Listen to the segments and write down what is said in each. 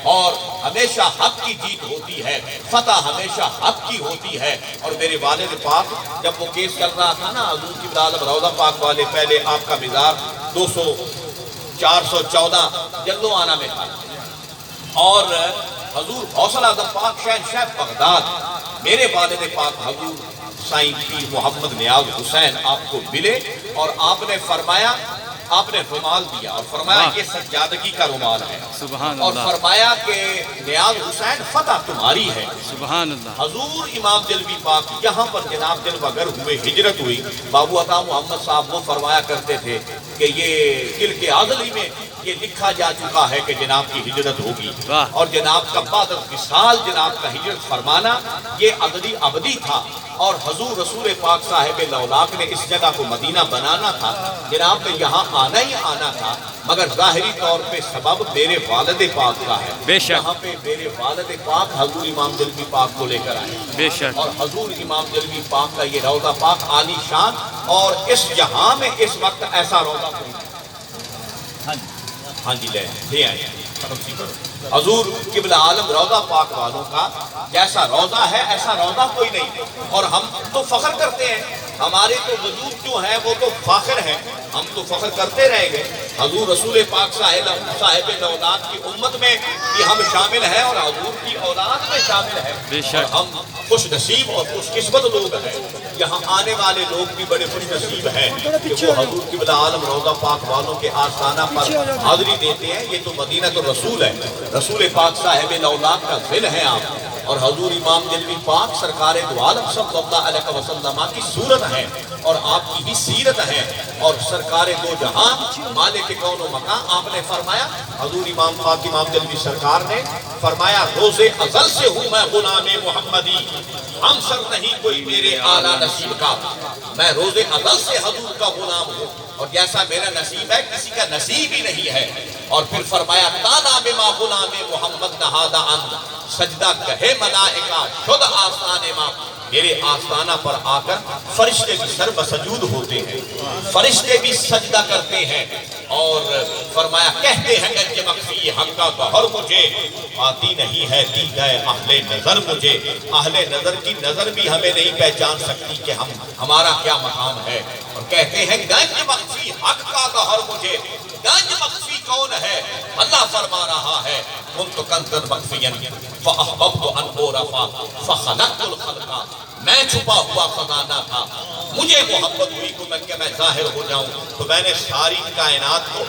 اور ہمیشہ حق کی جیت ہوتی ہے، فتح ہمیشہ حق کی ہوتی ہے۔ اور میرے والد پاک جب وہ کیس چل رہا تھا نا حضور قبلہ عالم روضہ پاک والے، پہلے آپ کا مزار 414 جلو آنا میں تھا، اور حضور حوصلہ اعظم پاک شہنشاہ بغداد میرے والد پاک حضور سائیں پیر محمد نیاز حسین آپ کو ملے، اور آپ نے فرمایا، آپ نے رومال دیا اور فرمایا کہ سجادگی کا رومال ہے، اور فرمایا کہ نیاز حسین فتح تمہاری ہے۔ سبحان اللہ۔ حضور امام دلوی پاک یہاں پر جناب جلوہ گر ہوئے، ہجرت ہوئی، بابو عطا محمد صاحب وہ فرمایا کرتے تھے کہ یہ دل کے عادلی میں یہ لکھا جا چکا ہے کہ جناب کی ہجرت ہوگی، اور جناب کا بعد وصال جناب کا ہجرت فرمانا یہ ازلی ابدی تھا، اور حضور رسول پاک صاحب لولاک نے اس جگہ کو مدینہ بنانا تھا، جناب میں یہاں آنا ہی آنا تھا، مگر ظاہری طور پہ سبب میرے والد پاک کا ہے۔ بے شک یہاں پہ میرے والد پاک حضور امام دلوی پاک کو لے کر آئے، بے شک، اور حضور امام دلوی پاک کا یہ روضہ پاک عالی شان، اور اس جہاں میں اس وقت ایسا روضہ کوئی نہیں۔ ہاں جی لے آئے حضور قبلہ عالم روضہ پاک والوں کا جیسا روضہ ہے ایسا روضہ کوئی نہیں، اور ہم تو فخر کرتے ہیں، ہمارے تو وجود جو ہے وہ تو فاخر ہے، ہم تو فخر کرتے رہیں گے۔ حضور رسول پاک صاحب اولاد کی امت میں بھی ہم شامل ہیں، اور حضور کی اولاد میں شامل ہیں، اور ہم خوش نصیب اور خوش قسمت لوگ ہیں۔ یہاں آنے والے لوگ بھی بڑے خوش نصیب ہیں کہ وہ حضور قبلہ عالم روضہ پاک والوں کے آستانہ پر حاضری دیتے ہیں۔ یہ تو مدینہ الرسول ہے، رسول پاک صاحب الاولاد کا ذل ہے آپ، اور حضور امام دلوی پاک سرکار دو عالم صلی اللہ علیہ وسلم کی صورت ہے، اور آپ کی ہی سیرت ہے، اور سرکار دو جہاں مالک کون و مکان۔ آپ نے فرمایا، حضور امام پاک امام دلوی سرکار نے فرمایا، روز ازل سے ہوں میں غلام محمدی، ہم سر نہیں کوئی میرے اعلیٰ نصیب کا، میں روز ازل سے حضور کا غلام ہوں، اور جیسا میرا نصیب ہے کسی کا نصیب ہی نہیں ہے۔ اور پھر فرمایا، تانا بما غلام محمد نہادہ اند، سجدہ کہے ملائکہ شد آستانے ماں، میرے آستانہ پر آ کر فرشتے بھی سر بسجود ہوتے ہیں، فرشتے بھی سجدہ کرتے ہیں، اور فرمایا کہتے ہیں گنج مخفی حق کا گوہر مجھے آتی نہیں ہے دیدہ اہل نظر مجھے، اہل نظر کی نظر بھی ہمیں نہیں پہچان سکتی کہ ہمارا کیا مقام ہے، اور کہتے ہیں گنج مخفی حق کا گوہر مجھے، گنج مخفی کون ہے؟ اللہ فرما رہا ہے، کنت کنزا مخفیا فاحببت ان اعرف فخلقت الخلق، میں چھپا ہوا خزانہ تھا، مجھے محبت ہوئی کہ میں ظاہر ہو جاؤں، تو میں نے ساری کائنات کو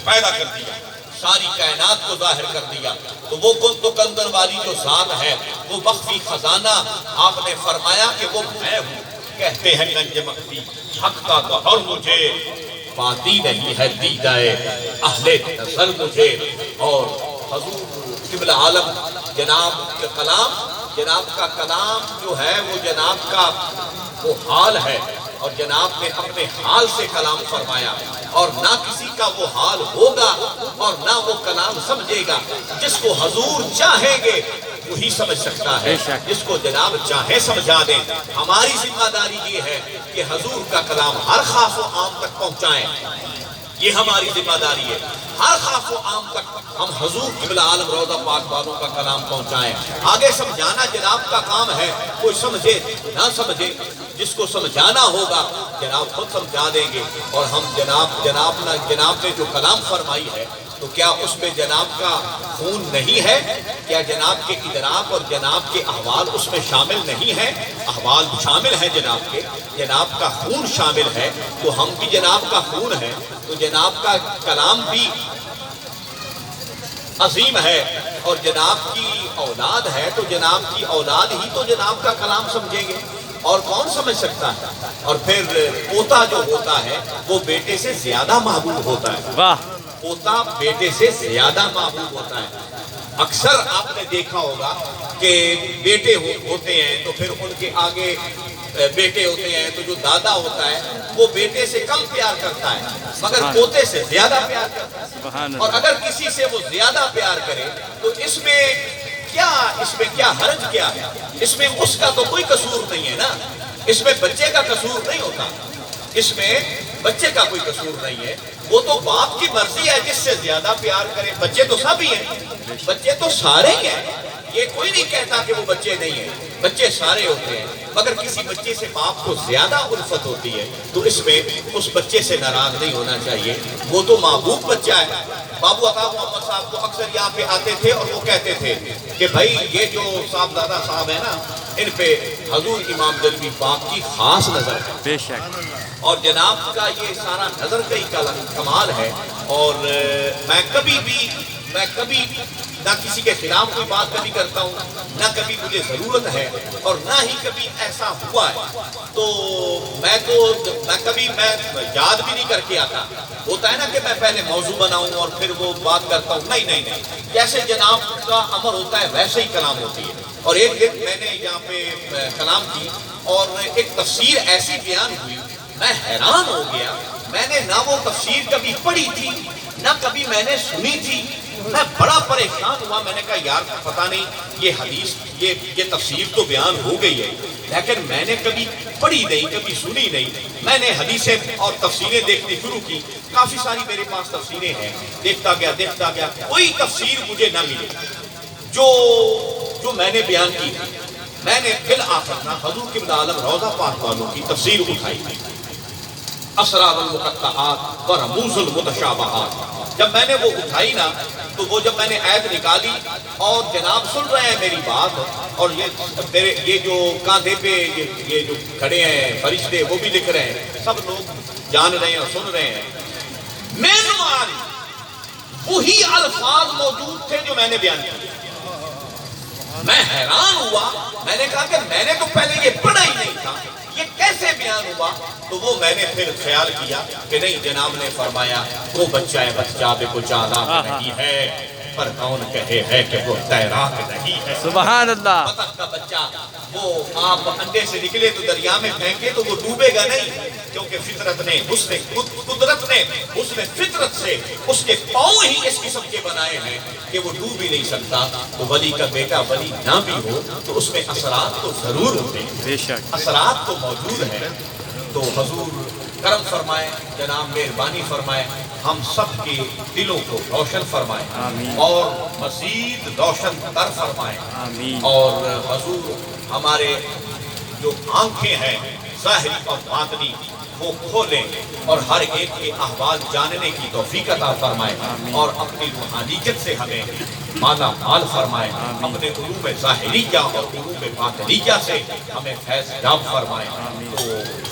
پیدا کر دیا، ساری کائنات کو ظاہر کر دیا۔ تو وہ کنت کنزا والی جو ذات ہے وہ مخفی خزانہ، آپ نے فرمایا کہ وہ میں ہوں۔ کہتے ہیں گنج مخفی حق کا گوہر مجھے پاتی نہیں ہے دیدہ اہل نظر مجھے، اور حضور قبلہ عالم جناب کا کلام، جناب کا کلام جو ہے وہ جناب کا وہ حال ہے، اور جناب نے اپنے حال سے کلام فرمایا، اور نہ کسی کا وہ حال ہوگا اور نہ وہ کلام سمجھے گا، جس کو حضور چاہیں گے وہی سمجھ سکتا ہے، جس کو جناب چاہے سمجھا دیں۔ ہماری ذمہ داری یہ ہے کہ حضور کا کلام ہر خاص و عام تک پہنچائیں، یہ ہماری ذمہ داری ہے، ہر خاص و عام تک ہم حضور قبلہ عالم روضہ پاک والوں کا کلام پہنچائیں۔ آگے سمجھانا جناب کا کام ہے، کوئی سمجھے نہ سمجھے، جس کو سمجھانا ہوگا جناب خود سمجھا دیں گے۔ اور ہم جناب نے جو کلام فرمائی ہے تو کیا اس میں جناب کا خون نہیں ہے؟ کیا جناب کے ادراک اور جناب کے احوال اس میں شامل نہیں ہیں؟ احوال شامل ہیں جناب کے، جناب کا خون شامل ہے، تو ہم بھی جناب کا خون ہے، تو جناب کا کلام بھی عظیم ہے، اور جناب کی اولاد ہے تو جناب کی اولاد ہی تو جناب کا کلام سمجھیں گے، اور کون سمجھ سکتا ہے؟ اور پھر پوتا جو ہوتا ہے وہ بیٹے سے زیادہ محبوب ہوتا ہے، واہ، پوتا بیٹے سے زیادہ محبوب ہوتا ہے۔ اکثر آپ نے دیکھا ہوگا کہ بیٹے ہوتے ہیں تو پھر ان کے آگے بیٹے ہوتے ہیں، تو جو دادا ہوتا ہے وہ بیٹے سے کم پیار کرتا ہے مگر پوتے سے زیادہ پیار کرتا ہے، اور اگر کسی سے وہ زیادہ پیار کرے تو اس میں کیا حرج کیا ہے؟ اس میں اس کا تو کوئی قصور نہیں ہے نا، اس میں بچے کا قصور نہیں ہوتا، اس میں بچے کا کوئی قصور نہیں ہے۔ وہ تو باپ کی مرضی ہے جس سے زیادہ پیار کرے. بچے تو سب ہی ہیں, بچے تو سارے ہی ہیں, یہ کوئی نہیں کہتا کہ وہ بچے نہیں ہیں, بچے سارے ہوتے ہیں, مگر کسی بچے سے باپ کو زیادہ الفت ہوتی ہے تو اس میں اس بچے سے ناراض نہیں ہونا چاہیے. وہ تو محبوب بچہ ہے. بابو عطا محمد صاحب کو اکثر یہاں پہ آتے تھے اور وہ کہتے تھے کہ بھائی یہ جو صاحبزادہ صاحب ہیں نا, ان پہ حضور امام دہلوی پاک کی خاص نظر ہے. بے شک. اور جناب کا یہ سارا نظر کا ہی کمال ہے. اور میں کبھی نہ کسی کے خلاف کوئی بات کبھی کرتا ہوں, نہ کبھی مجھے ضرورت ہے, اور نہ ہی کبھی ایسا ہوا ہے تو میں کبھی یاد بھی نہیں کر کے آتا. ہوتا ہے نا کہ میں پہلے موضوع بناؤں اور پھر وہ بات کرتا ہوں. نہیں, جیسے جناب کا امر ہوتا ہے ویسے ہی کلام ہوتی ہے. اور ایک دن میں نے یہاں پہ کلام کی اور ایک تفسیر ایسی بیان ہوئی, میں حیران ہو گیا. میں نے نہ وہ تفسیر کبھی پڑھی تھی نہ کبھی میں نے سنی تھی. میں بڑا پریشان ہوا. میں نے کہا یار پتہ نہیں یہ حدیث یہ تفسیر تو بیان ہو گئی ہے لیکن میں نے کبھی پڑھی نہیں, کبھی سنی نہیں. میں نے حدیثیں اور تفسیریں دیکھنی شروع کی. کافی ساری میرے پاس تفسیریں ہیں. دیکھتا گیا کوئی تفسیر مجھے نہ ملی جو میں نے بیان کی تھی. میں نے بالآخر نہ حضور قبلہ عالم روضہ پاک والوں کی تفسیر اٹھائی تھی, اسرار المقطعات و رموز المتشابہات. جب میں نے وہ اٹھائی نا تو وہ جب میں نے آیت نکالی اور جناب سن رہے ہیں میری بات, اور یہ جو کاندھے پہ یہ جو کھڑے ہیں فرشتے وہ بھی لکھ رہے ہیں, سب لوگ جان رہے ہیں اور سن رہے ہیں. وہی الفاظ موجود تھے جو میں نے بیان کیے. میں حیران ہوا. میں نے کہا کہ میں نے تو پہلے یہ پڑھا ہی نہیں تھا, یہ کیسے بیان ہوا؟ تو وہ میں نے پھر خیال کیا کہ نہیں, جناب نے فرمایا وہ بچہ بے کچھ چالاک نہیں ہے, پر کون کہے ہے کہ وہ تیراک نہیں ہے. سبحان اللہ. بطخ کا بچہ وہ آپ انڈے سے نکلے تو دریا میں پھینکے تو وہ ڈوبے گا نہیں, کیونکہ فطرت نے قدرت نے حسن فطرت سے اس کے پاؤں ہی اس قسم کے بنائے ہیں کہ وہ ڈوب ہی نہیں سکتا. تو ولی کا بیٹا ولی نہ بھی ہو تو اس میں اثرات تو ضرور ہوتے ہیں, بے شک اثرات تو موجود ہیں. تو حضور کرم فرمائے, جناب مہربانی فرمائے, ہم سب کے دلوں کو روشن فرمائے آمین. اور مزید روشن تر فرمائے آمین. اور حضور ہمارے جو آنکھیں ہیں ظاہری اور باطنی وہ کھولیں اور ہر ایک کے احوال جاننے کی توفیق عطا فرمائے اور اپنی روحانیت سے ہمیں مالا مال فرمائے. اپنے علوم ظاہریہ اور علوم باطنیہ سے ہمیں فیض یاب فرمائے. تو